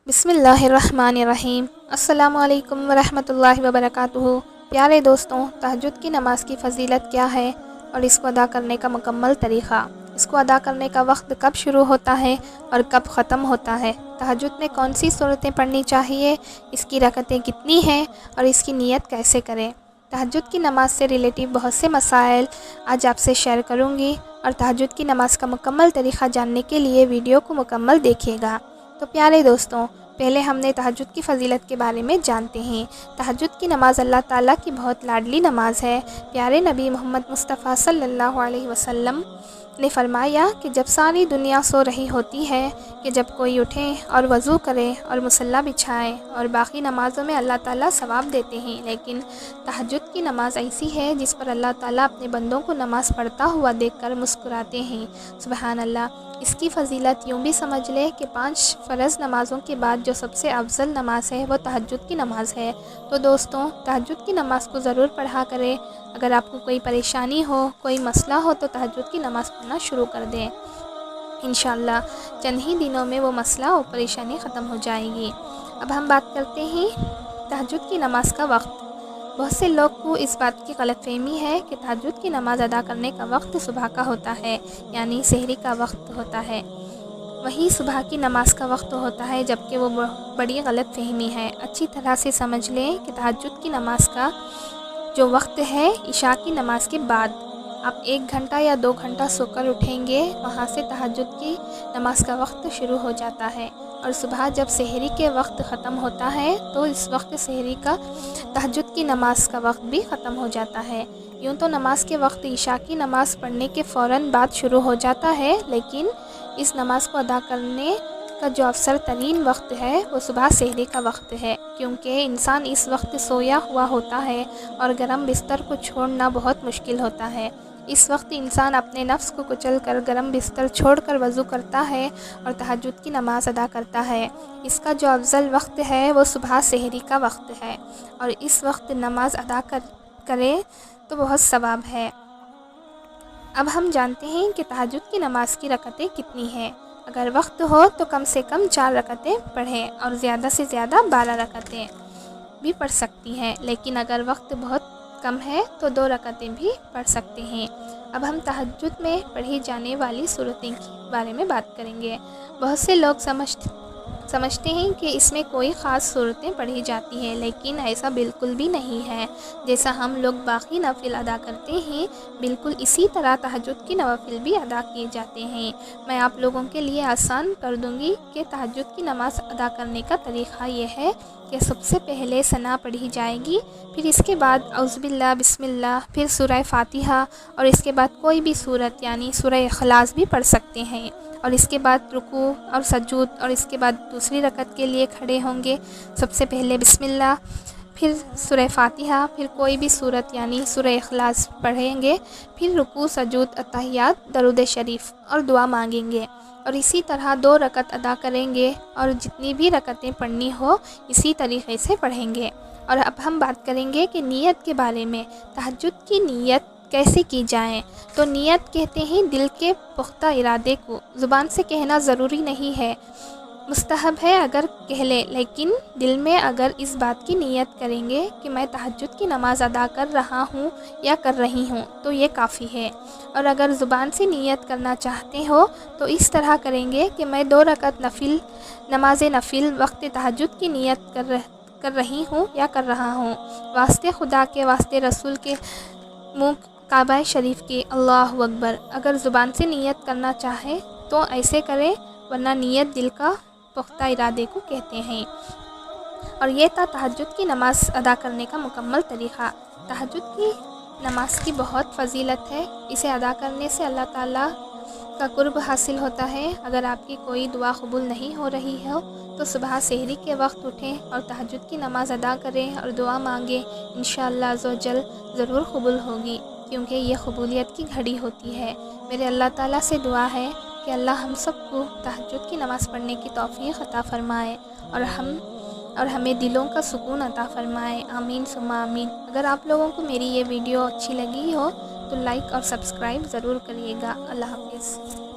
بسم اللہ الرحمن الرحیم۔ السلام علیکم ورحمۃ اللہ وبرکاتہ۔ پیارے دوستوں، تہجد کی نماز کی فضیلت کیا ہے اور اس کو ادا کرنے کا مکمل طریقہ، اس کو ادا کرنے کا وقت کب شروع ہوتا ہے اور کب ختم ہوتا ہے، تہجد میں کون سی صورتیں پڑھنی چاہیے، اس کی رکعتیں کتنی ہیں اور اس کی نیت کیسے کریں، تہجد کی نماز سے ریلیٹیو بہت سے مسائل آج آپ سے شیئر کروں گی، اور تہجد کی نماز کا مکمل طریقہ جاننے کے لیے ویڈیو کو مکمل دیکھیے گا۔ تو پیارے دوستوں، پہلے ہم نے تہجد کی فضیلت کے بارے میں جانتے ہیں۔ تہجد کی نماز اللہ تعالیٰ کی بہت لاڈلی نماز ہے۔ پیارے نبی محمد مصطفیٰ صلی اللہ علیہ وسلم نے فرمایا کہ جب ساری دنیا سو رہی ہوتی ہے، کہ جب کوئی اٹھے اور وضو کرے اور مصلی بچھائے اور باقی نمازوں میں اللہ تعالیٰ ثواب دیتے ہیں، لیکن تہجد کی نماز ایسی ہے جس پر اللہ تعالیٰ اپنے بندوں کو نماز پڑھتا ہوا دیکھ کر مسکراتے ہیں۔ سبحان اللہ۔ اس کی فضیلت یوں بھی سمجھ لے کہ 5 فرض نمازوں کے بعد جو سب سے افضل نماز ہے وہ تہجد کی نماز ہے۔ تو دوستوں، تہجد کی نماز کو ضرور پڑھا کریں۔ اگر آپ کو کوئی پریشانی ہو، کوئی مسئلہ ہو تو تہجد کی نماز پڑھنا شروع کر دیں۔ انشاءاللہ چند ہی دنوں میں وہ مسئلہ اور پریشانی ختم ہو جائے گی۔ اب ہم بات کرتے ہیں تہجد کی نماز کا وقت۔ بہت سے لوگ کو اس بات کی غلط فہمی ہے کہ تہجد کی نماز ادا کرنے کا وقت صبح کا ہوتا ہے، یعنی سحری کا وقت ہوتا ہے، وہی صبح کی نماز کا وقت ہوتا ہے، جبکہ وہ بڑی غلط فہمی ہے۔ اچھی طرح سے سمجھ لیں کہ تہجد کی نماز کا جو وقت ہے عشاء کی نماز کے بعد۔ آپ 1 گھنٹہ یا 2 گھنٹہ سو کر اٹھیں گے، وہاں سے تہجد کی نماز کا وقت شروع ہو جاتا ہے، اور صبح جب سحری کے وقت ختم ہوتا ہے تو اس وقت سحری کا تہجد کی نماز کا وقت بھی ختم ہو جاتا ہے۔ یوں تو نماز کے وقت عشاء کی نماز پڑھنے کے فوراً بعد شروع ہو جاتا ہے، لیکن اس نماز کو ادا کرنے کا جو افضل ترین وقت ہے وہ صبح سحری کا وقت ہے، کیونکہ انسان اس وقت سویا ہوا ہوتا ہے اور گرم بستر کو چھوڑنا بہت مشکل ہوتا ہے۔ اس وقت انسان اپنے نفس کو کچل کر گرم بستر چھوڑ کر وضو کرتا ہے اور تہجد کی نماز ادا کرتا ہے۔ اس کا جو افضل وقت ہے وہ صبح سحری کا وقت ہے، اور اس وقت نماز ادا کرے تو بہت ثواب ہے۔ اب ہم جانتے ہیں کہ تہجد کی نماز کی رکعتیں کتنی ہیں۔ اگر وقت ہو تو کم سے کم 4 رکعتیں پڑھیں، اور زیادہ سے زیادہ 12 رکعتیں بھی پڑھ سکتی ہیں، لیکن اگر وقت بہت کم ہے تو 2 رکعتیں بھی پڑھ سکتے ہیں۔ اب ہم تہجد میں پڑھی جانے والی صورتیں کے بارے میں بات کریں گے۔ بہت سے لوگ سمجھتے ہیں کہ اس میں کوئی خاص صورتیں پڑھی جاتی ہیں، لیکن ایسا بالکل بھی نہیں ہے۔ جیسا ہم لوگ باقی نوافل ادا کرتے ہیں، بالکل اسی طرح تہجد کی نوافل بھی ادا کیے جاتے ہیں۔ میں آپ لوگوں کے لیے آسان کر دوں گی کہ تہجد کی نماز ادا کرنے کا طریقہ یہ ہے کہ سب سے پہلے ثنا پڑھی جائے گی، پھر اس کے بعد اعوذ باللہ، بسم اللہ، پھر سورہ فاتحہ، اور اس کے بعد کوئی بھی سورت یعنی سورہ اخلاص بھی پڑھ سکتے ہیں، اور اس کے بعد رکوع اور سجود، اور اس کے بعد دوسری رکعت کے لیے کھڑے ہوں گے۔ سب سے پہلے بسم اللہ، پھر سورہ فاتحہ، پھر کوئی بھی سورت یعنی سورہ اخلاص پڑھیں گے، پھر رکوع، سجود، اتحیات، درود شریف اور دعا مانگیں گے، اور اسی طرح 2 رکعت ادا کریں گے، اور جتنی بھی رکعتیں پڑھنی ہو اسی طریقے سے پڑھیں گے۔ اور اب ہم بات کریں گے کہ نیت کے بارے میں، تہجد کی نیت کیسے کی جائے۔ تو نیت کہتے ہیں دل کے پختہ ارادے کو، زبان سے کہنا ضروری نہیں ہے، مستحب ہے اگر کہہ لیں، لیکن دل میں اگر اس بات کی نیت کریں گے کہ میں تہجد کی نماز ادا کر رہا ہوں یا کر رہی ہوں تو یہ کافی ہے، اور اگر زبان سے نیت کرنا چاہتے ہو تو اس طرح کریں گے کہ میں 2 رکعت نماز نفل وقت تہجد کی نیت کر رہی ہوں یا کر رہا ہوں، واسطے خدا کے، واسطے رسول کے، منہ کعبہ شریف کے، اللہ اکبر۔ اگر زبان سے نیت کرنا چاہے تو ایسے کریں، ورنہ نیت دل کا پختہ ارادے کو کہتے ہیں۔ اور یہ تھا تہجد کی نماز ادا کرنے کا مکمل طریقہ۔ تہجد کی نماز کی بہت فضیلت ہے، اسے ادا کرنے سے اللہ تعالیٰ کا قرب حاصل ہوتا ہے۔ اگر آپ کی کوئی دعا قبول نہیں ہو رہی ہو تو صبح سحری کے وقت اٹھیں اور تہجد کی نماز ادا کریں اور دعا مانگیں، انشاءاللہ عز و جل ضرور قبول ہوگی، کیونکہ یہ قبولیت کی گھڑی ہوتی ہے۔ میرے اللہ تعالیٰ سے دعا ہے کہ اللہ ہم سب کو تہجد کی نماز پڑھنے کی توفیق عطا فرمائے، اور ہمیں دلوں کا سکون عطا فرمائے، آمین ثم آمین۔ اگر آپ لوگوں کو میری یہ ویڈیو اچھی لگی ہو تو لائک اور سبسکرائب ضرور کریے گا۔ اللہ حافظ۔